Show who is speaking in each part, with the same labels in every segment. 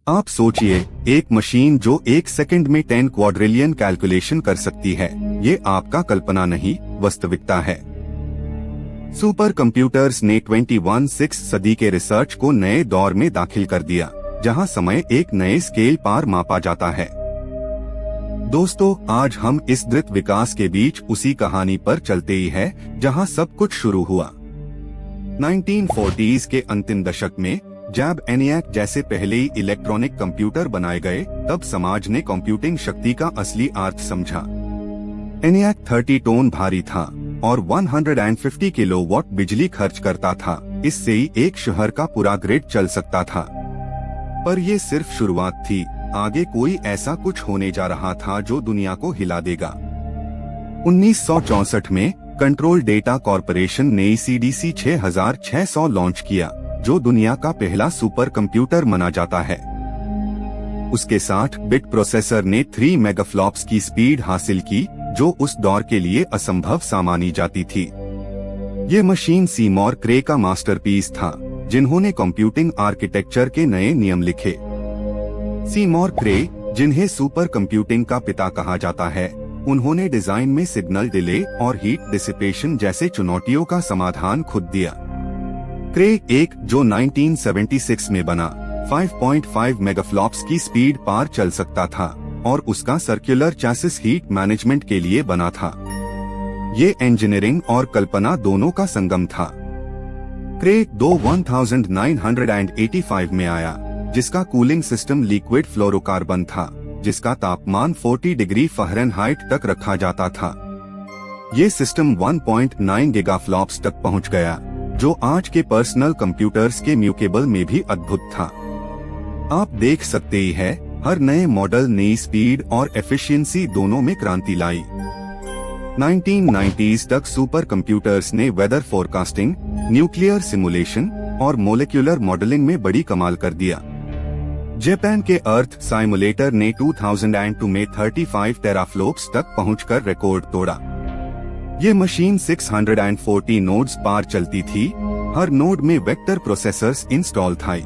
Speaker 1: आप सोचिए, एक मशीन जो 1 सेकंड में 10 क्वाड्रिलियन कैलकुलेशन कर सकती है, ये आपका कल्पना नहीं, वास्तविकता है। सुपर कंप्यूटर्स ने 21वीं सदी के रिसर्च को नए दौर में दाखिल कर दिया, जहां समय एक नए स्केल पर मापा जाता है। दोस्तों, आज हम इस द्रुत विकास के बीच उसी कहानी पर चलते ही है जहां सब कुछ शुरू हुआ। 1940s के अंतिम दशक में जब ENIAC जैसे पहले ही इलेक्ट्रॉनिक कंप्यूटर बनाए गए, तब समाज ने कंप्यूटिंग शक्ति का असली अर्थ समझा। ENIAC 30 टन भारी था और 150 किलोवाट बिजली खर्च करता था। इससे ही एक शहर का पूरा ग्रिड चल सकता था। पर ये सिर्फ शुरुआत थी, आगे कोई ऐसा कुछ होने जा रहा था जो दुनिया को हिला देगा। 1964 में कंट्रोल डेटा कॉर्पोरेशन ने CDC 6600 लॉन्च किया, जो दुनिया का पहला सुपर कंप्यूटर माना जाता है। उसके 60 बिट प्रोसेसर ने 3 मेगाफ्लॉप्स की स्पीड हासिल की, जो उस दौर के लिए असंभव सा मानी जाती थी। ये मशीन सीमोर क्रे का मास्टरपीस था, जिन्होंने कंप्यूटिंग आर्किटेक्चर के नए नियम लिखे। सीमोर क्रे, जिन्हें सुपर कंप्यूटिंग का पिता कहा जाता है, उन्होंने डिजाइन में सिग्नल डिले और हीट डिसिपेशन जैसे चुनौतियों का समाधान खुद दिया। क्रे एक, जो 1976 में बना, 5.5 मेगाफ्लॉप्स की स्पीड पार चल सकता था और उसका सर्कुलर चैसिस हीट मैनेजमेंट के लिए बना था। ये इंजीनियरिंग और कल्पना दोनों का संगम था। क्रे 1985 में आया, जिसका कूलिंग सिस्टम लिक्विड फ्लोरोकार्बन था, जिसका तापमान 40 डिग्री फ़ारेनहाइट तक रखा जाता था। ये सिस्टम 1.9 गीगाफ्लॉप्स तक पहुंच गया, जो आज के पर्सनल कंप्यूटर्स के म्यूटेबल में भी अद्भुत था। आप देख सकते ही है, हर नए मॉडल नई स्पीड और एफिशिएंसी दोनों में क्रांति लाई। 1990s तक सुपर कंप्यूटर्स ने वेदर फोरकास्टिंग, न्यूक्लियर सिमुलेशन और मोलिकुलर मॉडलिंग में बड़ी कमाल कर दिया। जापान के अर्थ साइमुलेटर ने 2002 में 35 टेराफ्लॉप्स तक पहुंचकर रिकॉर्ड तोड़ा। ये मशीन 640 नोड्स पार चलती थी, हर नोड में वेक्टर प्रोसेसर्स इंस्टॉल था।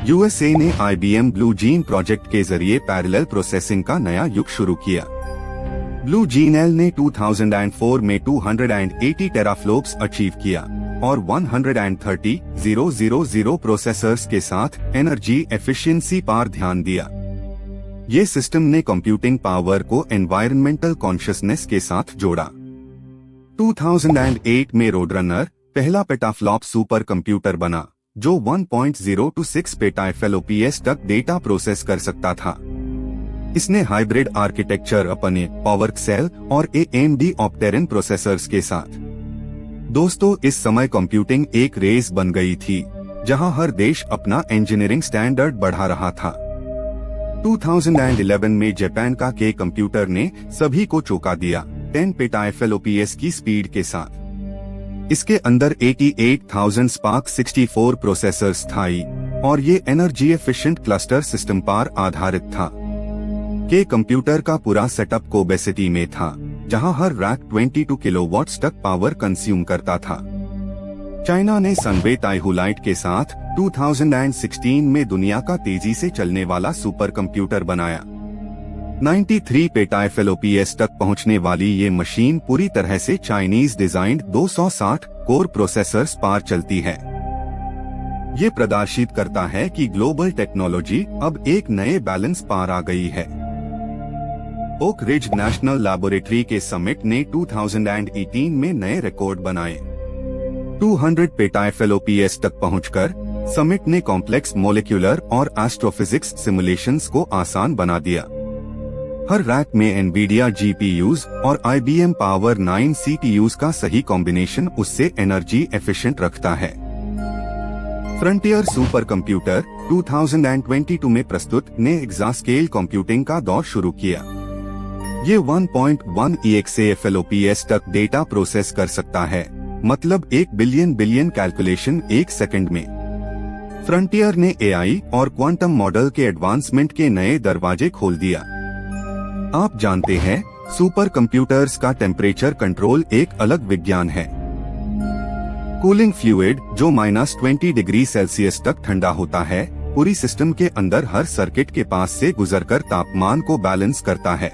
Speaker 1: USA ने IBM ब्लू जीन प्रोजेक्ट के जरिए पैरेलल प्रोसेसिंग का नया युग शुरू किया। ब्लू जीन एल ने 2004 में 280 टेराफ्लॉप्स अचीव किया और 130,000 प्रोसेसर्स के साथ एनर्जी एफिशिएंसी पर ध्यान दिया। ये सिस्टम ने कंप्यूटिंग पावर को एनवायरमेंटल कॉन्शियसनेस के साथ जोड़ा। 2008 में रोडरनर पहला पेटाफ्लॉप सुपर कंप्यूटर बना, जो 1.026 पेटाफ्लॉप्स तक डेटा प्रोसेस कर सकता था। इसने हाइब्रिड आर्किटेक्चर अपने पॉवर सेल और AMD ऑप्टेरन प्रोसेसर्स के साथ। दोस्तों, इस समय कंप्यूटिंग एक रेस बन गई थी, जहां हर देश अपना इंजीनियरिंग स्टैंडर्ड बढ़ा रहा था। 2011 में जापान का के कंप्यूटर ने सभी को चौंका दिया, 10 पेटाफ्लॉप्स की स्पीड के साथ। इसके अंदर 88,000 स्पार्क 64 प्रोसेसर्स था और ये एनर्जी एफिशिएंट क्लस्टर सिस्टम पर आधारित था। के कंप्यूटर का पूरा सेटअप कोबेसिटी में था, जहां हर रैक 22 किलोवाट्स तक पावर कंज्यूम करता था। चाइना ने सनवे ताइहुलाइट के साथ 2016 में दुनिया का तेजी से चलने वाला सुपर कंप्यूटर बनाया। 93 पेटाफ्लॉप्स तक पहुंचने वाली ये मशीन पूरी तरह से चाइनीज डिजाइन्ड 260 कोर प्रोसेसर्स पर चलती है। ये प्रदर्शित करता है कि ग्लोबल टेक्नोलॉजी अब एक नए बैलेंस पर आ गई है। ओक रिज नेशनल लैबोरेटरी के समिट ने 2018 में नए रिकॉर्ड बनाए। 200 पेटाफ्लॉप्स तक पहुंचकर समिट ने कॉम्प्लेक्स मॉलिक्यूलर और एस्ट्रोफिजिक्स सिमुलेशंस को आसान बना दिया। हर रैक में एनवीडिया GPUs और IBM पावर 9 CPUs का सही कॉम्बिनेशन उससे एनर्जी एफिशिएंट रखता है। फ्रंटियर सुपर कंप्यूटर 2022 में प्रस्तुत ने एक्सास्केल कंप्यूटिंग का दौर शुरू किया। ये 1.1 EXAFLOPS तक डेटा प्रोसेस कर सकता है, मतलब 1 बिलियन कैलकुलेशन 1 सेकंड में। फ्रंटियर ने AI और क्वांटम मॉडल के एडवांसमेंट के नए दरवाजे खोल दिया। आप जानते हैं, सुपर कंप्यूटर्स का टेम्परेचर कंट्रोल एक अलग विज्ञान है। कूलिंग फ्लूइड जो -20 डिग्री सेल्सियस तक ठंडा होता है, पूरी सिस्टम के अंदर हर सर्किट के पास से गुजरकर तापमान को बैलेंस करता है।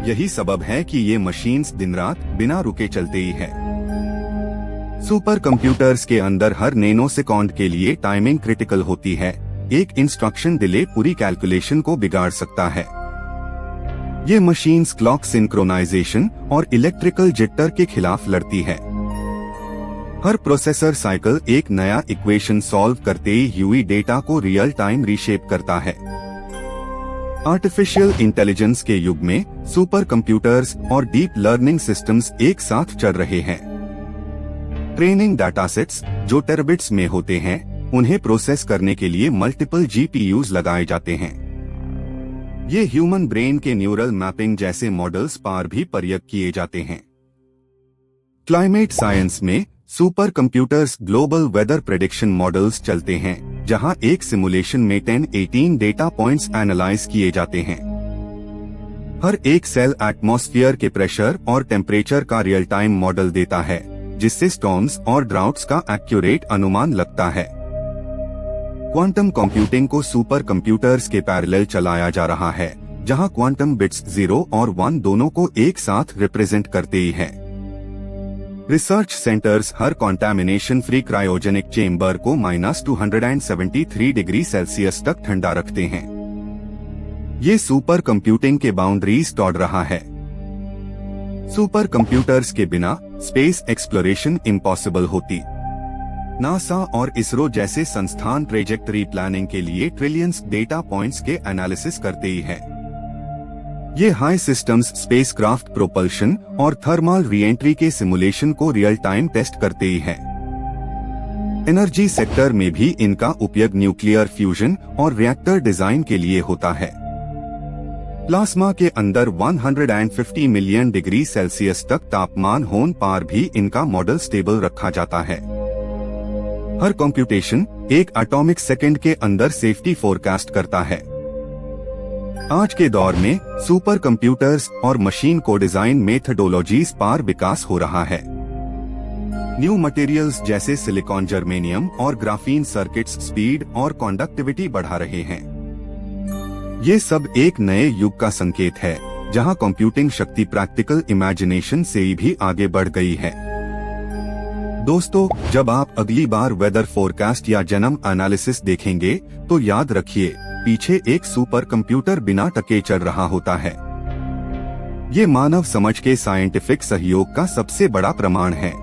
Speaker 1: यही सबब है कि ये मशीन्स दिन रात बिना रुके चलते ही है। सुपर कंप्यूटर्स के अंदर हर नैनो सेकंड के लिए टाइमिंग क्रिटिकल होती है। एक इंस्ट्रक्शन डिले पूरी कैलकुलेशन को बिगाड़ सकता है। ये मशीन्स क्लॉक सिंक्रोनाइजेशन और इलेक्ट्रिकल जिटर के खिलाफ लड़ती है। हर प्रोसेसर साइकिल एक नया इक्वेशन सॉल्व करते ही हुई डेटा को रियल टाइम रीशेप करता है। आर्टिफिशियल इंटेलिजेंस के युग में सुपर कंप्यूटर्स और डीप लर्निंग सिस्टम्स एक साथ चल रहे हैं। ट्रेनिंग डाटासेट्स जो टेराबिट्स में होते हैं, उन्हें प्रोसेस करने के लिए मल्टीपल जीपीयूज लगाए जाते हैं। ये ह्यूमन ब्रेन के न्यूरल मैपिंग जैसे मॉडल्स पर भी प्रयोग किए जाते हैं। क्लाइमेट साइंस में super computers global weather prediction models चलते हैं, जहां एक सिमुलेशन में 10-18 डेटा पॉइंट्स एनालाइज किए जाते हैं। हर एक सेल एटमॉस्फेयर के प्रेशर और टेम्परेचर का रियल टाइम मॉडल देता है, जिससे स्टॉर्म्स और ड्राउट्स का एक्यूरेट अनुमान लगता है। क्वांटम कंप्यूटिंग को सुपर कंप्यूटर्स के पैरेलल चलाया जा रहा है, जहां क्वांटम बिट्स 0 और 1 दोनों को एक साथ रिप्रेजेंट करते ही हैं। रिसर्च सेंटर्स हर कॉन्टैमिनेशन फ्री क्रायोजेनिक चेम्बर को -273 डिग्री सेल्सियस तक ठंडा रखते हैं। ये सुपर कंप्यूटिंग के बाउंड्रीज तोड़ रहा है। सुपर कंप्यूटर्स के बिना स्पेस एक्सप्लोरेशन इम्पॉसिबल होती। नासा और इसरो जैसे संस्थान ट्रेजेक्टरी प्लानिंग के लिए ट्रिलियंस डेटा पॉइंट्स के एनालिसिस करते ही है। ये हाई सिस्टम्स स्पेसक्राफ्ट प्रोपल्शन और थर्मल रीएंट्री के सिमुलेशन को रियल टाइम टेस्ट करते ही है। एनर्जी सेक्टर में भी इनका उपयोग न्यूक्लियर फ्यूजन और रिएक्टर डिजाइन के लिए होता है। प्लाज्मा के अंदर 150 मिलियन डिग्री सेल्सियस तक तापमान होने पर भी इनका मॉडल स्टेबल रखा जाता है। हर कंप्यूटेशन एक एटॉमिक सेकंड के अंदर सेफ्टी फोरकास्ट करता है। आज के दौर में सुपर कंप्यूटर्स और मशीन को डिजाइन मेथडोलॉजीज पर विकास हो रहा है। न्यू मटेरियल्स जैसे सिलिकॉन, जर्मेनियम और ग्राफीन सर्किट्स स्पीड और कंडक्टिविटी बढ़ा रहे हैं। ये सब एक नए युग का संकेत है, जहां कंप्यूटिंग शक्ति प्रैक्टिकल इमेजिनेशन से भी आगे बढ़ गई है। दोस्तों, जब आप अगली बार वेदर फोरकास्ट या जन्म एनालिसिस देखेंगे, तो याद रखिए, पीछे एक सुपर कंप्यूटर बिना टके चल रहा होता है। ये मानव समझ के साइंटिफिक सहयोग का सबसे बड़ा प्रमाण है।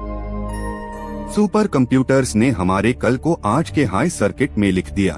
Speaker 1: सुपर कंप्यूटर्स ने हमारे कल को आज के हाई सर्किट में लिख दिया।